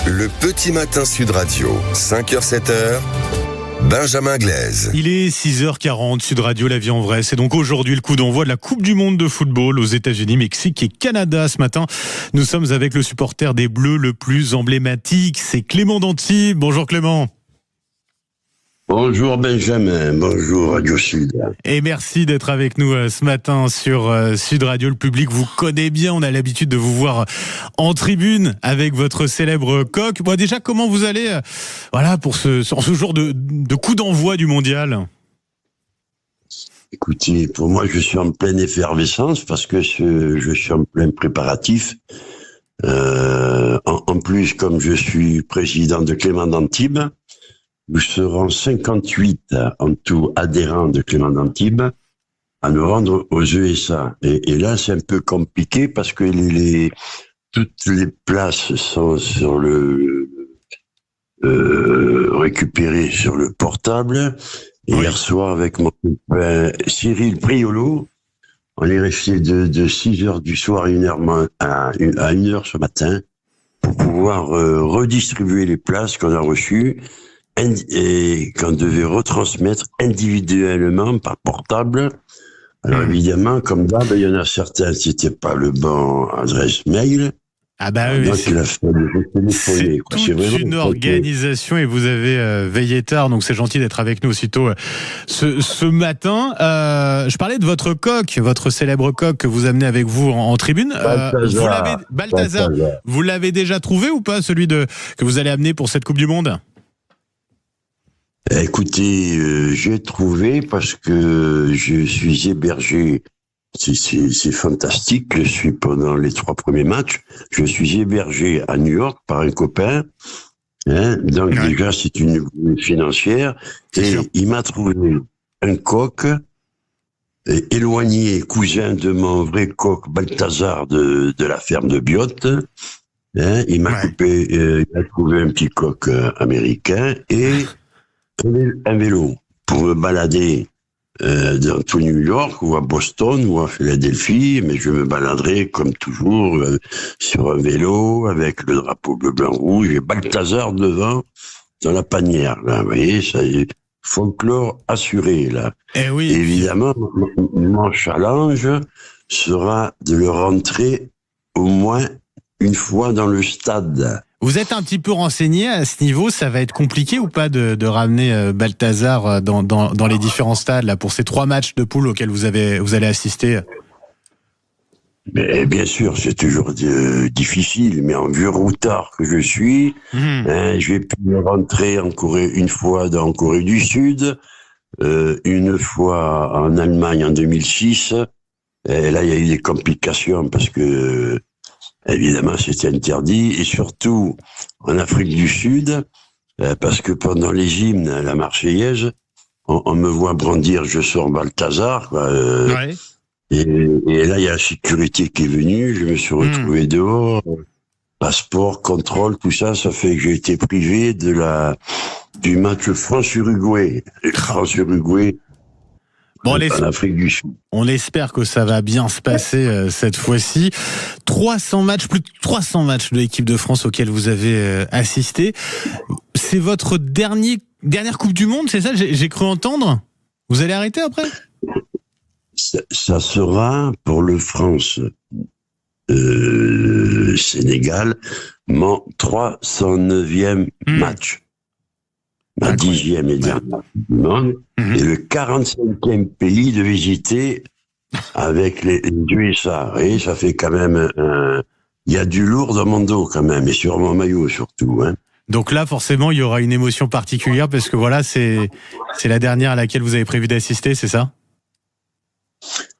Le petit matin Sud Radio, 5h-7h, Benjamin Glaise. Il est 6h40, Sud Radio, la vie en vrai. C'est donc aujourd'hui le coup d'envoi de la Coupe du Monde de football aux États-Unis, Mexique et Canada. Ce matin, nous sommes avec le supporter des Bleus le plus emblématique, c'est Clément d'Antibes. Bonjour Clément. Bonjour Benjamin, bonjour Radio Sud. Et merci d'être avec nous ce matin sur Sud Radio. Le public vous connaît bien, on a l'habitude de vous voir en tribune avec votre célèbre coq. Bon, déjà, comment vous allez pour ce jour de coup d'envoi du mondial ? Écoutez, pour moi, je suis en pleine effervescence parce que je suis en plein préparatif. En plus, comme je suis président de Clément d'Antibes, nous serons 58 en tout adhérents de Clément d'Antibes à nous rendre aux USA. Et là, c'est un peu compliqué parce que toutes les places sont sur récupérées sur le portable. Et oui. Hier soir, avec mon copain Cyril Priolo, on est resté de 6h du soir à 1h ce matin pour pouvoir redistribuer les places qu'on a reçues et qu'on devait retransmettre individuellement par portable. Alors évidemment, comme d'hab, il y en a certains, c'était pas le bon adresse mail. Ah bah oui, c'est toute une organisation et vous avez veillé tard, donc c'est gentil d'être avec nous aussitôt ce matin. Je parlais de votre coq, votre célèbre coq que vous amenez avec vous en tribune. Balthazar, vous l'avez déjà trouvé ou pas, celui que vous allez amener pour cette Coupe du Monde ? Écoutez, j'ai trouvé parce que je suis hébergé. C'est fantastique. Je suis pendant les 3 premiers matchs. Je suis hébergé à New York par un copain. Donc déjà, c'est une financière. Et il m'a trouvé un coq éloigné, cousin de mon vrai coq Balthazar de la ferme de Biote. Il m'a il a trouvé un petit coq américain et un vélo pour me balader dans tout New York ou à Boston ou à Philadelphie, mais je me baladerai comme toujours sur un vélo avec le drapeau bleu, blanc, rouge et Balthazar devant dans la panière. Là, vous voyez, ça y est, folklore assuré là. Et oui. Évidemment, mon challenge sera de le rentrer au moins une fois dans le stade. Vous êtes un petit peu renseigné à ce niveau, ça va être compliqué ou pas de ramener Balthazar dans les différents stades là, pour ces 3 matchs de poule auxquels vous allez assister ? Mais bien sûr, c'est toujours difficile, mais en vieux routard que je suis, j'ai pu rentrer une fois en Corée du Sud, une fois en Allemagne en 2006, et là il y a eu des complications parce que évidemment, c'était interdit, et surtout en Afrique du Sud, parce que pendant les hymnes, la Marseillaise, on me voit brandir, je sors Balthazar, quoi, et là, il y a la sécurité qui est venue, je me suis retrouvé dehors, passeport, contrôle, tout ça, ça fait que j'ai été privé du match France-Uruguay. France-Uruguay. Bon, en Afrique du Sud. On espère que ça va bien se passer cette fois-ci. 300 matchs, plus de 300 matchs de l'équipe de France auxquels vous avez assisté. C'est votre dernière Coupe du Monde, c'est ça ? J'ai cru entendre. Vous allez arrêter après ? Ça sera pour le France-Sénégal mon 309e match. Ma 10e et dernière Coupe du Monde, et le 45e pays de visiter avec les USA. Et ça fait quand même il y a du lourd dans mon dos quand même, et sur mon maillot surtout. Donc là, forcément, il y aura une émotion particulière parce que voilà, c'est la dernière à laquelle vous avez prévu d'assister, c'est ça ?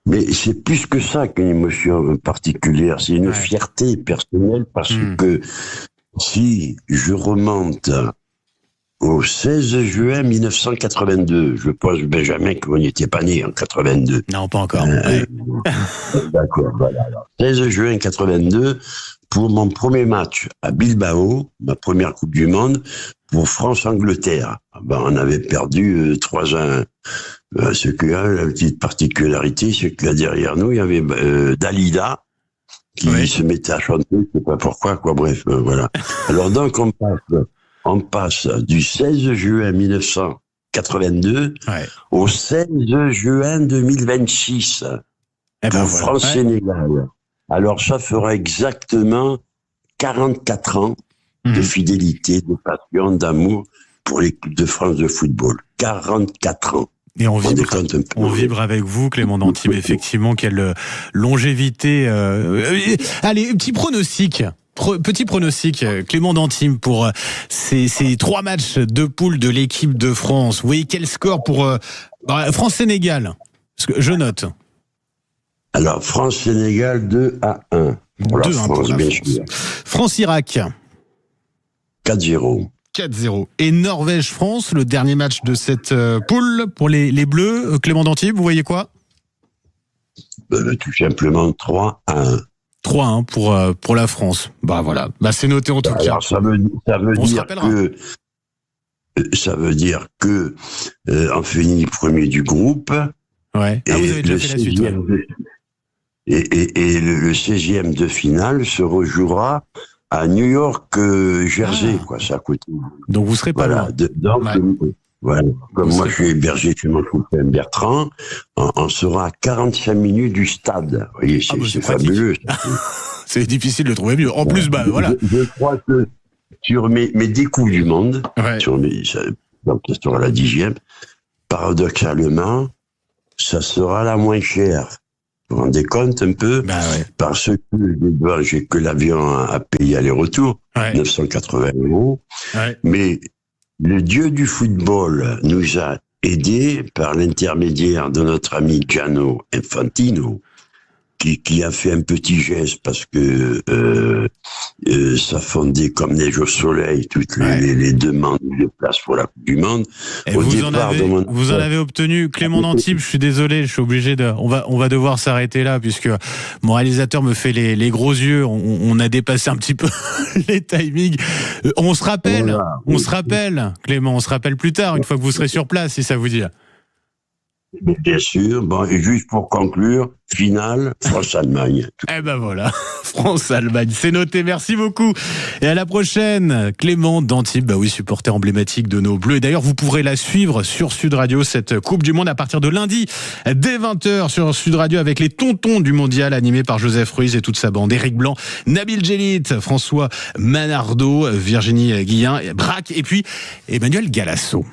Mais c'est plus que ça qu'une émotion particulière, c'est une fierté personnelle parce que si je remonte au 16 juin 1982. Je pense, Benjamin, que vous n'étiez pas né en 82. Non, pas encore. D'accord, voilà. Alors, 16 juin 82, pour mon premier match à Bilbao, ma première Coupe du Monde, pour France-Angleterre. On avait perdu 3-1. Ce qu'il y a, la petite particularité, c'est que là derrière nous, il y avait Dalida, qui se mettait à chanter, je sais pas pourquoi, quoi, bref, voilà. Alors donc on passe du 16 juin 1982 au 16 juin 2026 pour France-Sénégal. Alors ça fera exactement 44 ans de fidélité, de passion, d'amour pour l'équipe de France de football. 44 ans. Et on vibre avec vous, Clément d'Antibes, effectivement, quelle longévité. Allez, petit pronostic. Clément d'Antibes, pour ces 3 matchs de poule de l'équipe de France. Vous voyez quel score pour France-Sénégal? Parce que je note. Alors, France-Sénégal 2-1. Pour la France, bien sûr. France-Irak 4-0. 4-0. Et Norvège-France, le dernier match de cette poule pour les Bleus. Clément d'Antibes, vous voyez quoi? Tout simplement 3-1. 3-1 pour la France. Bah voilà. Bah c'est noté en tout cas. Alors ça veut dire que on finit premier du groupe. Ouais. Et vous avez déjà fait la suite. Et le 16e de finale se rejouera à New York, Jersey, quoi, c'est à côté. Donc vous serez pas loin. Voilà. Comme moi, je suis hébergé chez mon copain Bertrand, on sera à 45 minutes du stade. Vous voyez, c'est fabuleux. C'est difficile de trouver mieux. En plus, voilà. Je crois que sur mes 10 Coupes du Monde, donc ça sera la 10e, paradoxalement, ça sera la moins chère. Vous vous rendez compte un peu? Parce que j'ai que l'avion à payer aller-retour, 980 €. Mais le dieu du football nous a aidés par l'intermédiaire de notre ami Gianni Infantino, qui a fait un petit geste parce que ça fondait comme neige au soleil toutes les demandes de place pour la Coupe du Monde. Et vous en avez obtenu, Clément d'Antibes. Je suis désolé, je suis obligé on va devoir s'arrêter là puisque mon réalisateur me fait les gros yeux. On a dépassé un petit peu les timings. On se rappelle, Clément, on se rappelle plus tard une fois que vous serez sur place, si ça vous dit. Bien sûr. Bon, et juste pour conclure, finale, France-Allemagne. Eh ben voilà, France-Allemagne, c'est noté, merci beaucoup. Et à la prochaine, Clément d'Antibes, supporter emblématique de nos Bleus. Et d'ailleurs, vous pourrez la suivre sur Sud Radio, cette Coupe du Monde, à partir de lundi, dès 20h sur Sud Radio, avec les tontons du mondial, animés par Joseph Ruiz et toute sa bande. Éric Blanc, Nabil Djellit, François Manardo, Virginie Guillen, Braque, et puis Emmanuel Galasso.